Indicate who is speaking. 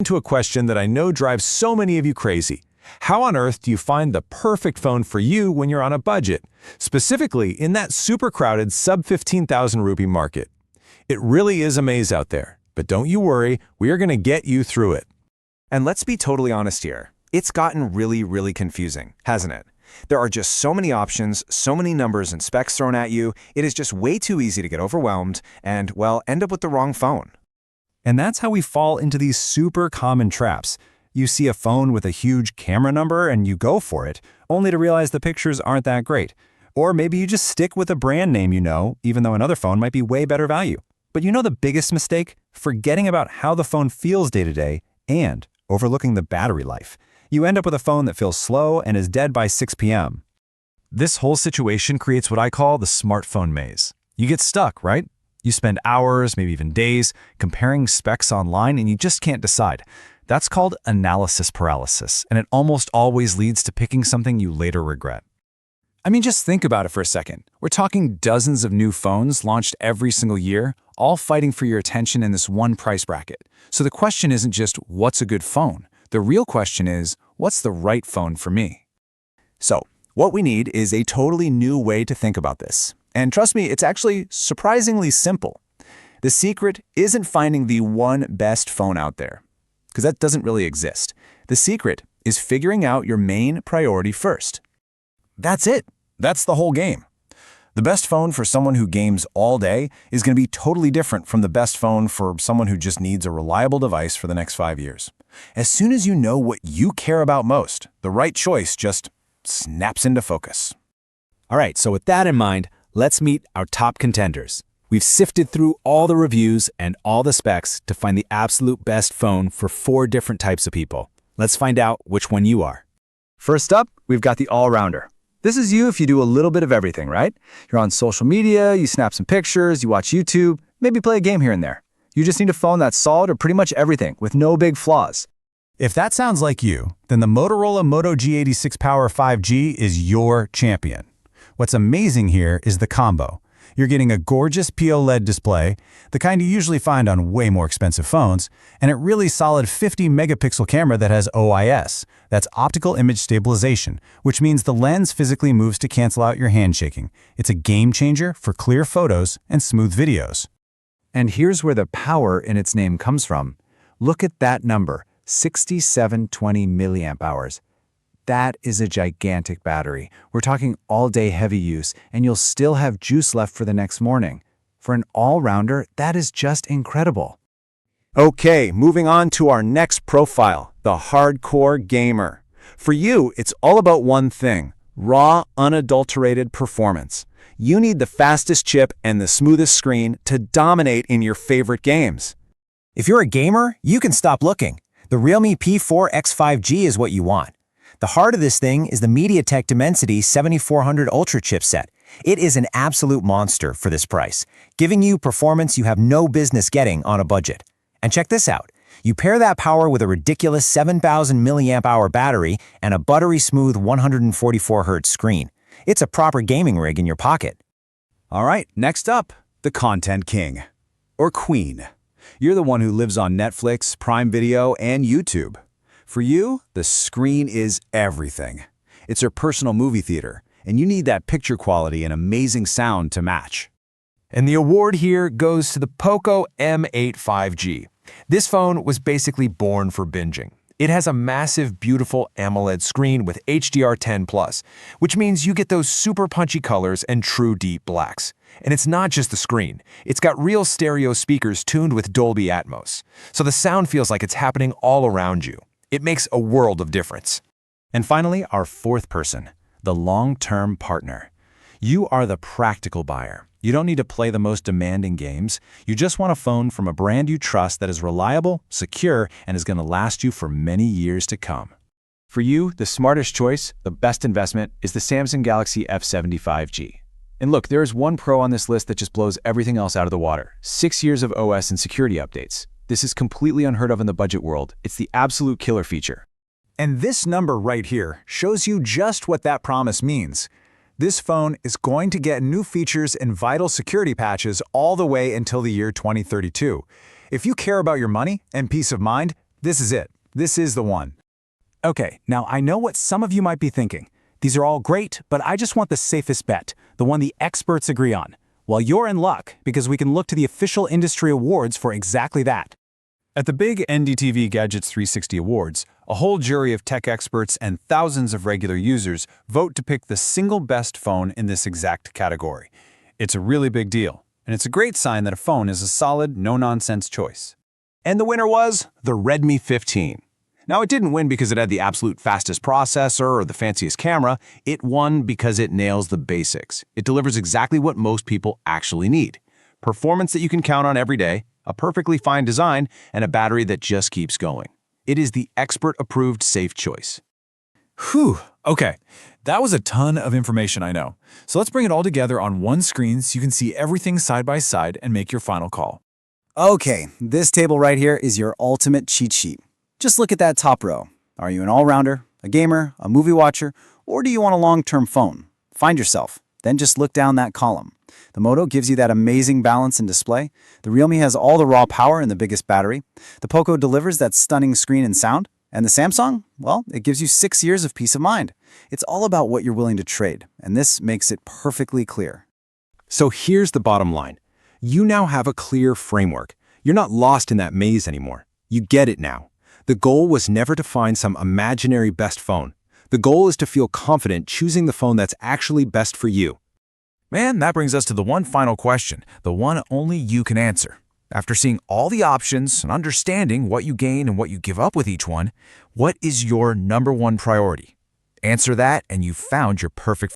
Speaker 1: To a question that I know drives so many of you crazy. How on earth do you find the perfect phone for you when you're on a budget, specifically in that super crowded sub 15,000 rupee market? It really is a maze out there, but don't you worry, we are going to get you through it.
Speaker 2: And let's be totally honest here. It's gotten really confusing, hasn't it? There are just so many options, so many numbers and specs thrown at you, it is just way too easy to get overwhelmed and, well, end up with the wrong phone.
Speaker 3: And that's how we fall into these super common traps. You see a phone with a huge camera number and you go for it, only to realize the pictures aren't that great. Or maybe you just stick with a brand name you know, even though another phone might be way better value. But you know the biggest mistake? Forgetting about how the phone feels day to day and overlooking the battery life. You end up with a phone that feels slow and is dead by 6 p.m.
Speaker 1: This whole situation creates what I call the smartphone maze. You get stuck, right? You spend hours, maybe even days, comparing specs online and you just can't decide. That's called analysis paralysis, and it almost always leads to picking something you later regret. I mean, just think about it for a second. We're talking dozens of new phones launched every single year, all fighting for your attention in this one price bracket. So the question isn't just, what's a good phone? The real question is, what's the right phone for me?
Speaker 2: So, what we need is a totally new way to think about this. And trust me, it's actually surprisingly simple. The secret isn't finding the one best phone out there, because that doesn't really exist. The secret is figuring out your main priority first. That's it. That's the whole game. The best phone for someone who games all day is going to be totally different from the best phone for someone who just needs a reliable device for the next 5 years. As soon as you know what you care about most, the right choice just snaps into focus.
Speaker 4: All right, so with that in mind, let's meet our top contenders. We've sifted through all the reviews and all the specs to find the absolute best phone for 4 different types of people. Let's find out which one you are.
Speaker 5: First up, we've got the all-rounder. This is you if you do a little bit of everything, right? You're on social media, you snap some pictures, you watch YouTube, maybe play a game here and there. You just need a phone that's solid or pretty much everything with no big flaws.
Speaker 3: If that sounds like you, then the Motorola Moto G86 Power 5G is your champion. What's amazing here is the combo. You're getting a gorgeous POLED display, the kind you usually find on way more expensive phones, and a really solid 50-megapixel camera that has OIS. That's optical image stabilization, which means the lens physically moves to cancel out your hand shaking. It's a game changer for clear photos and smooth videos.
Speaker 5: And here's where the power in its name comes from. Look at that number, 6720 milliamp hours. That is a gigantic battery. We're talking all-day heavy use, and you'll still have juice left for the next morning. For an all-rounder, that is just incredible.
Speaker 2: Okay, moving on to our next profile, the hardcore gamer. For you, it's all about one thing: raw, unadulterated performance. You need the fastest chip and the smoothest screen to dominate in your favorite games.
Speaker 4: If you're a gamer, you can stop looking. The REALME P4 X5G is what you want. The heart of this thing is the MediaTek Dimensity 7400 Ultra chipset. It is an absolute monster for this price, giving you performance you have no business getting on a budget. And check this out. You pair that power with a ridiculous 7,000 milliamp hour battery and a buttery smooth 144 Hz screen. It's a proper gaming rig in your pocket.
Speaker 3: All right, next up, the content king, or queen. You're the one who lives on Netflix, Prime Video, and YouTube. For you, the screen is everything. It's your personal movie theater, and you need that picture quality and amazing sound to match.
Speaker 1: And the award here goes to the POCO M8 5G. This phone was basically born for binging. It has a massive, beautiful AMOLED screen with HDR10+, which means you get those super punchy colors and true deep blacks. And it's not just the screen. It's got real stereo speakers tuned with Dolby Atmos, so the sound feels like it's happening all around you. It makes a world of difference.
Speaker 3: And finally, our fourth person, the long-term partner. You are the practical buyer. You don't need to play the most demanding games. You just want a phone from a brand you trust that is reliable, secure, and is going to last you for many years to come.
Speaker 5: For you, the smartest choice, the best investment, is the Samsung Galaxy F70 5G. And look, there is one pro on this list that just blows everything else out of the water. 6 years of OS and security updates. This is completely unheard of in the budget world. It's the absolute killer feature.
Speaker 3: And this number right here shows you just what that promise means. This phone is going to get new features and vital security patches all the way until the year 2032. If you care about your money and peace of mind, This is it. This is the one.
Speaker 2: Okay, now I know what some of you might be thinking. These are all great, but I just want the safest bet, the one the experts agree on. Well, you're in luck, because we can look to the official industry awards for exactly that.
Speaker 1: At the big NDTV Gadgets 360 Awards, a whole jury of tech experts and thousands of regular users vote to pick the single best phone in this exact category. It's a really big deal, and it's a great sign that a phone is a solid, no-nonsense choice.
Speaker 6: And the winner was the Redmi 15. Now, it didn't win because it had the absolute fastest processor or the fanciest camera. It won because it nails the basics. It delivers exactly what most people actually need. Performance that you can count on every day, a perfectly fine design, and a battery that just keeps going. It is the expert-approved safe choice.
Speaker 1: Whew, okay. That was a ton of information, I know. So let's bring it all together on one screen so you can see everything side by side and make your final call.
Speaker 7: Okay, this table right here is your ultimate cheat sheet. Just look at that top row. Are you an all-rounder, a gamer, a movie watcher, or do you want a long-term phone? Find yourself. Then just look down that column. The Moto gives you that amazing balance and display. The Realme has all the raw power and the biggest battery. The POCO delivers that stunning screen and sound. And the Samsung, well, it gives you 6 years of peace of mind. It's all about what you're willing to trade, and this makes it perfectly clear.
Speaker 6: So here's the bottom line. You now have a clear framework. You're not lost in that maze anymore. You get it now. The goal was never to find some imaginary best phone. The goal is to feel confident choosing the phone that's actually best for you.
Speaker 1: Man, that brings us to the one final question, the one only you can answer. After seeing all the options and understanding what you gain and what you give up with each one, what is your number one priority? Answer that and you've found your perfect